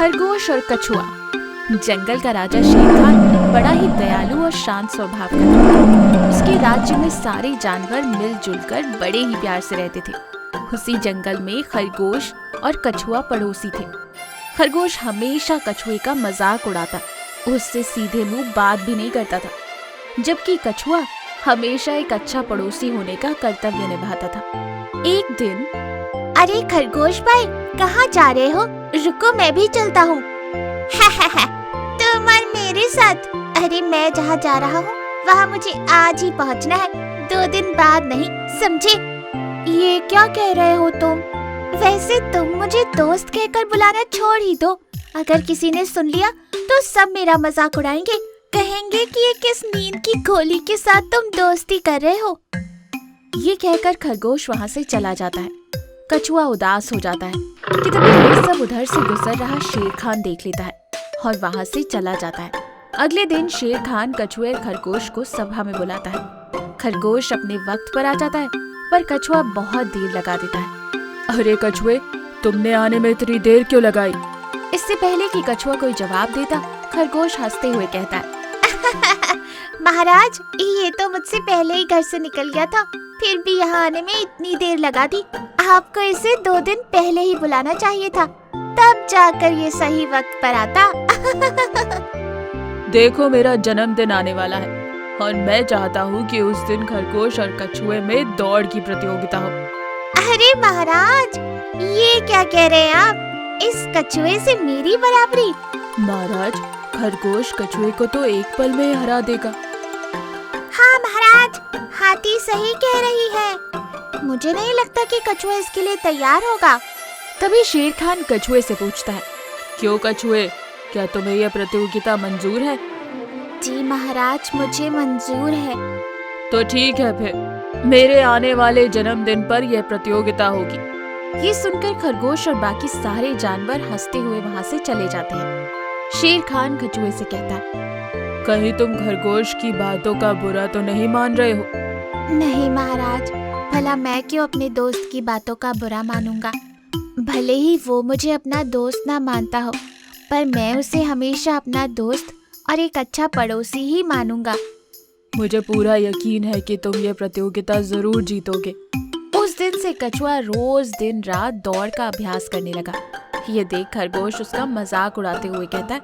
खरगोश और कछुआ। जंगल का राजा शेर खान बड़ा ही दयालु और शांत स्वभाव का था। उसके राज्य में सारे जानवर मिलजुल कर बड़े ही प्यार से रहते थे। उसी जंगल में खरगोश और कछुआ पड़ोसी थे। खरगोश हमेशा कछुए का मजाक उड़ाता, उससे सीधे मुंह बात भी नहीं करता था, जबकि कछुआ हमेशा एक अच्छा पड़ोसी होने का कर्तव्य निभाता था। एक दिन, अरे खरगोश भाई, कहाँ जा रहे हो? रुको, मैं भी चलता हूँ। तुम और मेरे साथ? अरे मैं जहाँ जा रहा हूँ वहाँ मुझे आज ही पहुँचना है, 2 दिन बाद नहीं, समझे? ये क्या कह रहे हो तुम? वैसे तुम मुझे दोस्त कहकर बुलाना छोड़ ही दो। अगर किसी ने सुन लिया तो सब मेरा मजाक उड़ाएंगे, कहेंगे कि ये किस नींद की गोली के साथ तुम दोस्ती कर रहे हो। ये कहकर खरगोश वहाँ से चला जाता है। कछुआ उदास हो जाता है कि तभी ये सब उधर से गुजर रहा शेर खान देख लेता है और वहाँ से चला जाता है। अगले दिन शेर खान कछुए और खरगोश को सभा में बुलाता है। खरगोश अपने वक्त पर आ जाता है, पर कछुआ बहुत देर लगा देता है। अरे कछुए, तुमने आने में इतनी देर क्यों लगाई? इससे पहले कि कछुआ कोई जवाब देता, खरगोश हंसते हुए कहता है, महाराज, ये तो मुझसे पहले ही घर से निकल गया था, फिर भी यहाँ आने में इतनी देर लगा दी। आपको इसे 2 दिन पहले ही बुलाना चाहिए था, तब जाकर ये सही वक्त पर आता। देखो, मेरा जन्मदिन आने वाला है और मैं चाहता हूँ कि उस दिन खरगोश और कछुए में दौड़ की प्रतियोगिता हो। अरे महाराज, ये क्या कह रहे हैं आप? इस कछुए से मेरी बराबरी? महाराज, खरगोश कछुए को तो एक पल में हरा देगा। हाँ महाराज, हाथी सही कह रही है। मुझे नहीं लगता कि कछुआ इसके लिए तैयार होगा। तभी शेर खान कछुए से पूछता है, क्यों कछुए, क्या तुम्हें यह प्रतियोगिता मंजूर है? जी महाराज, मुझे मंजूर है। तो ठीक है, फिर मेरे आने वाले जन्मदिन पर यह प्रतियोगिता होगी। ये सुनकर खरगोश और बाकी सारे जानवर हंसते हुए वहाँ से चले जाते हैं। शेर खान कछुए से कहता है, कहीं तुम खरगोश की बातों का बुरा तो नहीं मान रहे हो? नहीं महाराज, भला मैं क्यों अपने दोस्त की बातों का बुरा मानूंगा? भले ही वो मुझे अपना दोस्त ना मानता हो, पर मैं उसे हमेशा अपना दोस्त और एक अच्छा पड़ोसी ही मानूंगा। मुझे पूरा यकीन है कि तुम ये प्रतियोगिता जरूर जीतोगे। उस दिन से कछुआ रोज दिन रात दौड़ का अभ्यास करने लगा। ये देख खरगोश उसका मजाक उड़ाते हुए कहता है,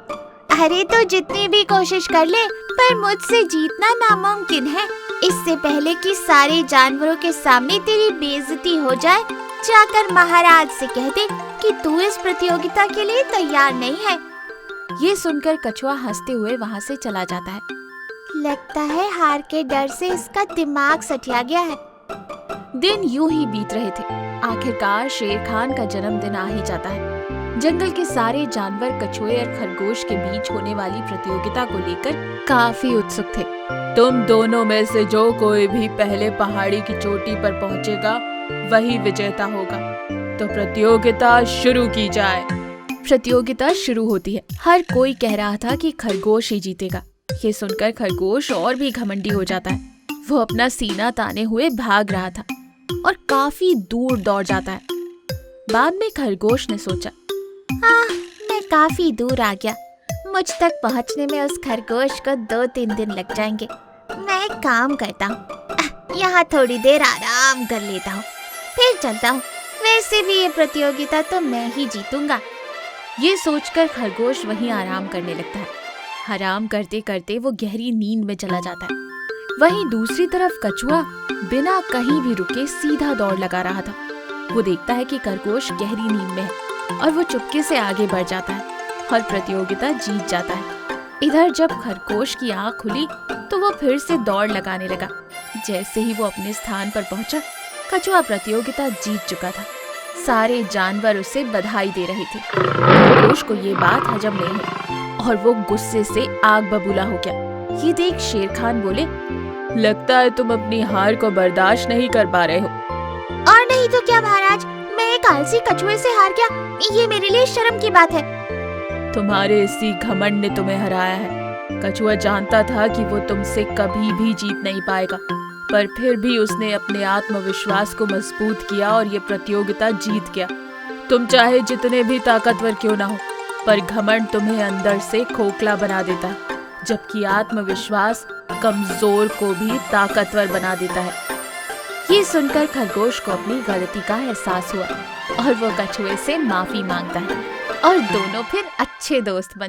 अरे तो जितनी भी कोशिश कर ले, पर मुझसे जीतना नामुमकिन है। इससे पहले कि सारे जानवरों के सामने तेरी बेइज्जती हो जाए, जाकर महाराज से कह दे कि तू इस प्रतियोगिता के लिए तैयार नहीं है। ये सुनकर कछुआ हंसते हुए वहाँ से चला जाता है। लगता है हार के डर से इसका दिमाग सठिया गया है। दिन यूं ही बीत रहे थे। आखिरकार शेर खान का जन्मदिन आ ही जाता है। जंगल के सारे जानवर कछुए और खरगोश के बीच होने वाली प्रतियोगिता को लेकर काफी उत्सुक थे। तुम दोनों में से जो कोई भी पहले पहाड़ी की चोटी पर पहुंचेगा, वही विजेता होगा। तो प्रतियोगिता शुरू की जाए। प्रतियोगिता शुरू होती है। हर कोई कह रहा था कि खरगोश ही जीतेगा। ये सुनकर खरगोश और भी घमंडी हो जाता है। वो अपना सीना ताने हुए भाग रहा था और काफी दूर दौड़ जाता है। बाद में खरगोश ने सोचा, मैं काफी दूर आ गया। मुझ तक पहुंचने में उस खरगोश को 2-3 दिन लग जाएंगे। मैं एक काम करता हूँ, यहाँ थोड़ी देर आराम कर लेता हूँ, फिर चलता हूँ। वैसे भी ये प्रतियोगिता तो मैं ही जीतूंगा। ये सोचकर खरगोश वहीं आराम करने लगता है। आराम करते करते वो गहरी नींद में चला जाता है। वहीं दूसरी तरफ कछुआ बिना कहीं भी रुके सीधा दौड़ लगा रहा था। वो देखता है कि खरगोश गहरी नींद में है और वो चुपके से आगे बढ़ जाता है और प्रतियोगिता जीत जाता है। इधर जब खरगोश की आंख खुली तो वो फिर से दौड़ लगाने लगा। जैसे ही वो अपने स्थान पर पहुंचा, कछुआ प्रतियोगिता जीत चुका था। सारे जानवर उसे बधाई दे रहे थे। खरगोश को ये बात हजम नहीं हुई और वो गुस्से से आग बबूला हो गया। ये देख शेर खान बोले, लगता है तुम अपनी हार को बर्दाश्त नहीं कर पा रहे हो। और नहीं तो क्या महाराज, मैं एक आलसी कछुए से हार गया, ये मेरे लिए शर्म की बात है। तुम्हारे इसी घमंड ने तुम्हें हराया है। कछुआ जानता था कि वो तुमसे कभी भी जीत नहीं पाएगा, पर फिर भी उसने अपने आत्मविश्वास को मजबूत किया और ये प्रतियोगिता जीत गया। तुम चाहे जितने भी ताकतवर क्यों ना हो, पर घमंड तुम्हें अंदर से खोखला बना देता है, जबकि आत्मविश्वास कमजोर को भी ताकतवर बना देता है। ये सुनकर खरगोश को अपनी गलती का एहसास हुआ और वो कछुए से माफी मांगता है और दोनों फिर अच्छे दोस्त बन